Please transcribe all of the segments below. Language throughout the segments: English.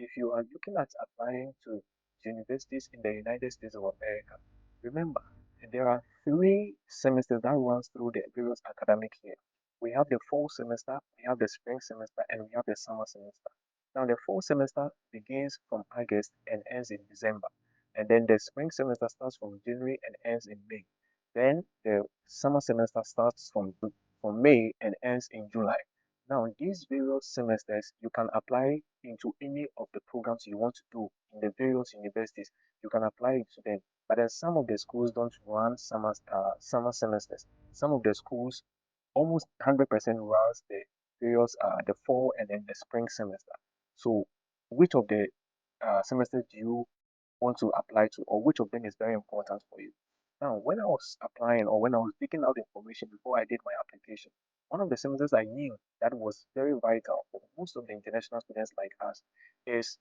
if you are looking at applying to universities in the United States of America, remember there are 3 semesters that runs through the various academic year. We have the fall semester, we have the spring semester, and we have the summer semester. Now, the fall semester begins from August and ends in December, and then the spring semester starts from January and ends in May. Then the summer semester starts from May and ends in July. Now, these various semesters, you can apply into any of the programs you want to do in the various universities. You can apply it to them. But then some of the schools don't run summer semesters. Some of the schools almost 100% runs the fall and then the spring semester. So, which of the semesters do you want to apply to, or which of them is very important for you? Now, when I was applying or when I was digging out information before I did my application, one of the semesters I knew that was very vital for most of the international students like us is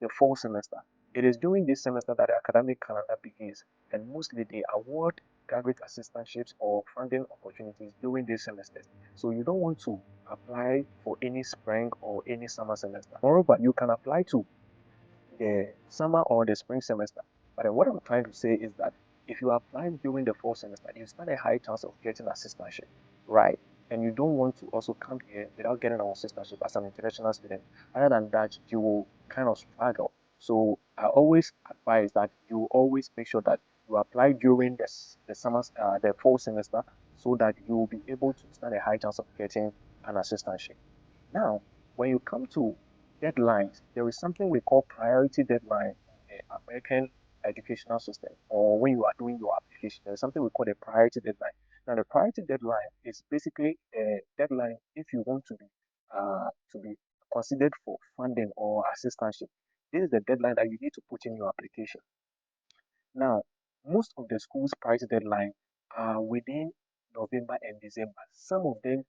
the fall semester. It is during this semester that the academic calendar begins, and mostly they award graduate assistantships or funding opportunities during these semesters. So you don't want to apply for any spring or any summer semester. Moreover, you can apply to the summer or the spring semester. But then what I'm trying to say is that if you apply during the fall semester, you stand a high chance of getting assistantship, right? And you don't want to also come here without getting an assistantship as an international student. Other than that, you will kind of struggle. So I always advise that you always make sure that you apply during the fall semester, so that you will be able to stand a high chance of getting an assistantship. Now, when you come to deadlines, there is something we call priority deadline in the American educational system, or when you are doing your application, there's something we call a priority deadline. Now, the priority deadline is basically a deadline if you want to be considered for funding or assistantship. This is the deadline that you need to put in your application. Now, most of the schools' priority deadline are within November and December. Some of them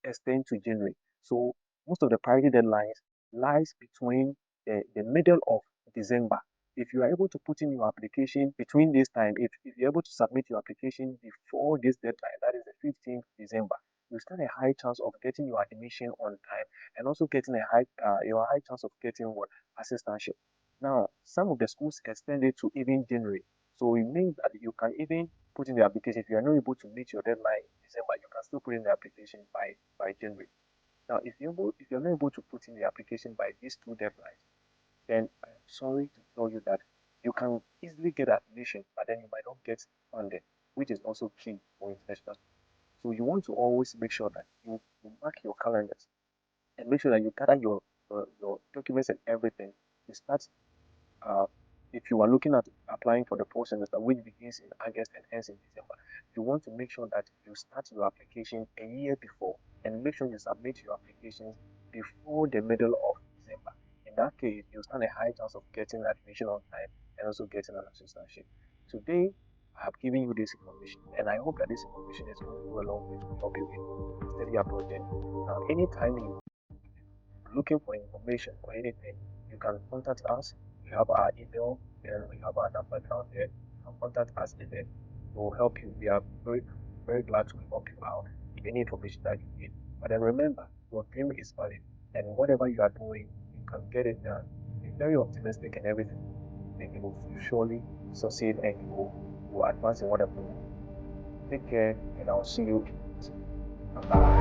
extend to January. So most of the priority deadlines lies between the middle of December. If you are able to put in your application between this time, if you're able to submit your application before this deadline, that is the 15th December, you stand a high chance of getting your admission on time and also getting your high chance of getting what assistantship. Now, some of the schools extend it to even January. So it means that you can even put in the application. If you are not able to meet your deadline in December, you can still put in the application by January. Now, if you're not able to put in the application by these two deadlines, then I'm sorry to tell you that you can easily get admission, but then you might not get funded, which is also key for international. So you want to always make sure that you mark your calendars and make sure that you gather your documents and everything. You start uh, if you are looking at applying for the fall semester, which begins in August and ends in December, you want to make sure that you start your application a year before and make sure you submit your applications before the middle of December. In that case, you stand a high chance of getting admission on time and also getting an assistantship. Today, I have given you this information, and I hope that this information is going to go a long way to help you in study abroad journey. Now, anytime you looking for information or anything, you can contact us. We have our email and we have our number down there. You can contact us and then we'll help you. We are very glad to help you out with any information that you need. But then remember, your dream is valid and whatever you are doing, you can get it done. Be very optimistic and everything. Then you will surely succeed and you will advance in whatever. Take care and I'll see you. Bye.